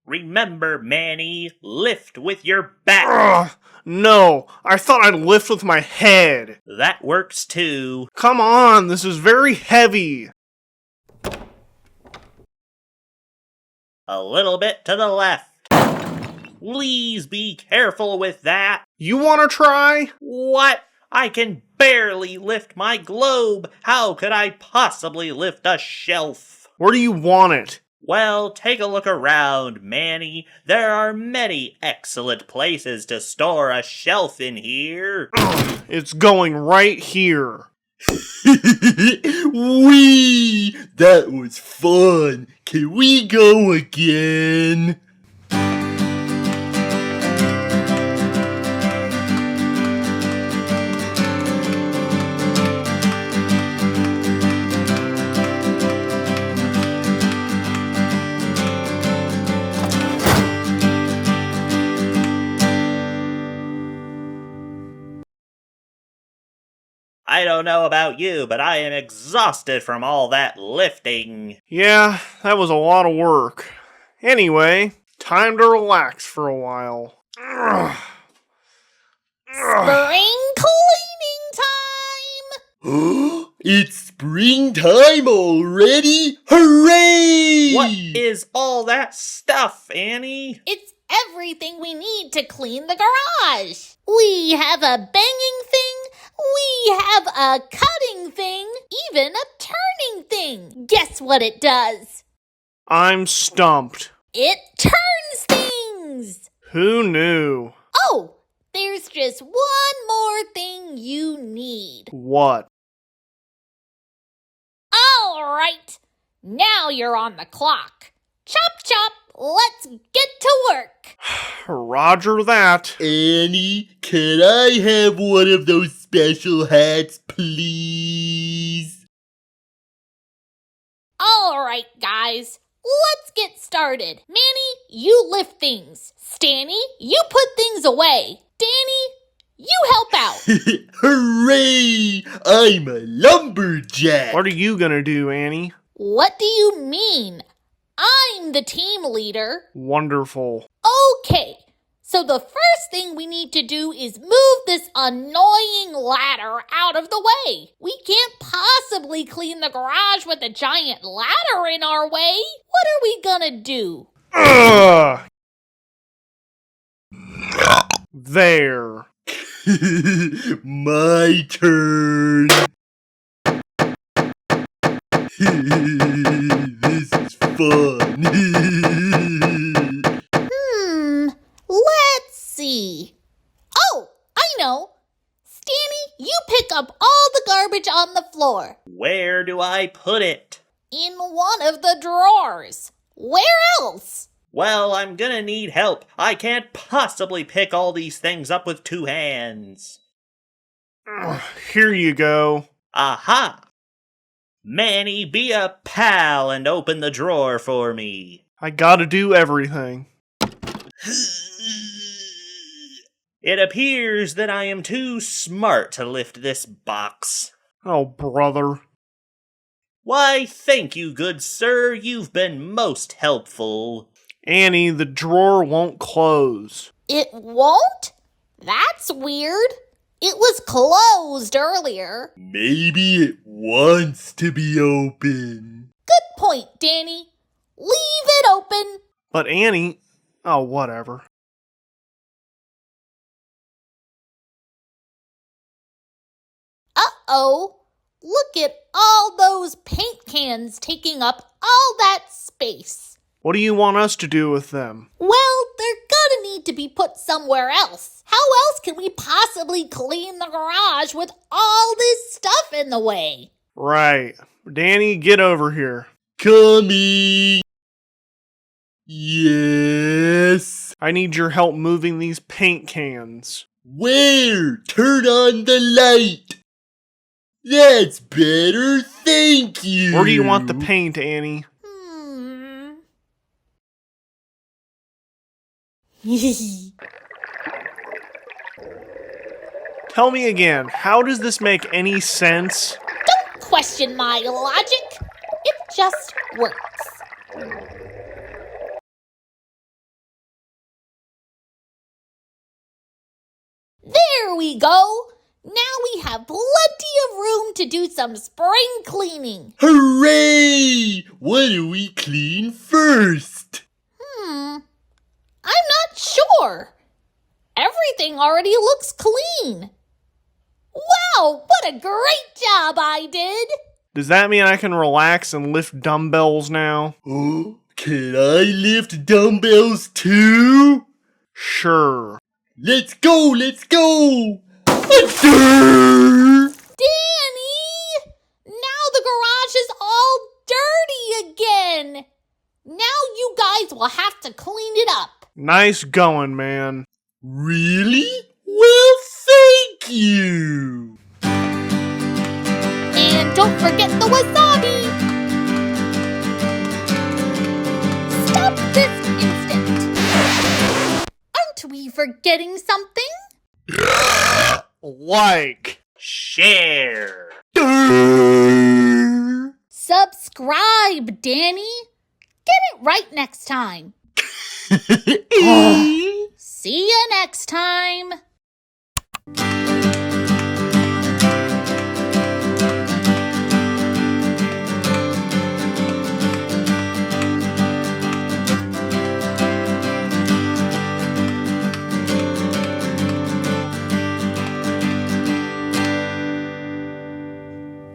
Remember, Manny, lift with your back. Ugh, no, I thought I'd lift with my head. That works too. Come on, this is very heavy. A little bit to the left. Please be careful with that. You want to try? What? I can barely lift my globe. How could I possibly lift a shelf? Where do you want it? Well, take a look around, Manny. There are many excellent places to store a shelf in here. It's going right here. Wee! That was fun. Can we go again? I don't know about you, but I am exhausted from all that lifting. Yeah, that was a lot of work. Anyway, time to relax for a while. Spring cleaning time! It's springtime already? Hooray! What is all that stuff, Annie? It's everything we need to clean the garage. We have a banging thing, we have a cutting thing, even a turning thing. Guess what it does? I'm stumped. It turns things! Who knew? Oh, there's just one more thing you need. What? All right, now you're on the clock. Chop chop, let's get to work. Roger that. Annie, can I have one of those special hats, please? All right, guys, let's get started. Manny, you lift things. Stanny, you put things away. Danny, you help out. Hooray! I'm a lumberjack. What are you gonna do, Annie? What do you mean? I'm the team leader. Wonderful. Okay, so the first thing we need to do is move this annoying ladder out of the way. We can't possibly clean the garage with a giant ladder in our way. What are we gonna do? Ugh! There. My turn. This is fun. Let's see. Oh, I know. Stanny, you pick up all the garbage on the floor. Where do I put it? In one of the drawers. Where else? Well, I'm gonna need help. I can't possibly pick all these things up with two hands. Ugh, here you go. Aha! Manny, be a pal and open the drawer for me. I gotta do everything. It appears that I am too smart to lift this box. Oh, brother. Why, thank you, good sir. You've been most helpful. Annie, the drawer won't close. It won't? That's weird. It was closed earlier. Maybe it wants to be open. Good point, Danny. Leave it open. But Annie... Oh, whatever. Uh-oh. Look at all those paint cans taking up all that space. What do you want us to do with them? Well, they're gonna need to be put somewhere else. How else can we possibly clean the garage with all this stuff in the way? Right. Danny, get over here. Coming. Yes. I need your help moving these paint cans. Where? Turn on the light. That's better, thank you. Where do you want the paint, Annie? Tell me again, how does this make any sense? Don't question my logic. It just works. There we go. Now we have plenty of room to do some spring cleaning. Hooray! What do we clean first? I'm not sure. Everything already looks clean. Wow, what a great job I did. Does that mean I can relax and lift dumbbells now? Oh, can I lift dumbbells too? Sure. Let's go, let's go! Danny! Now the garage is all dirty again. Now you guys will have to clean it up. Nice going, man. Really? Well, thank you! And don't forget the wasabi. Stop this instant. Aren't we forgetting something? Like. Share. Subscribe, Danny. Get it right next time.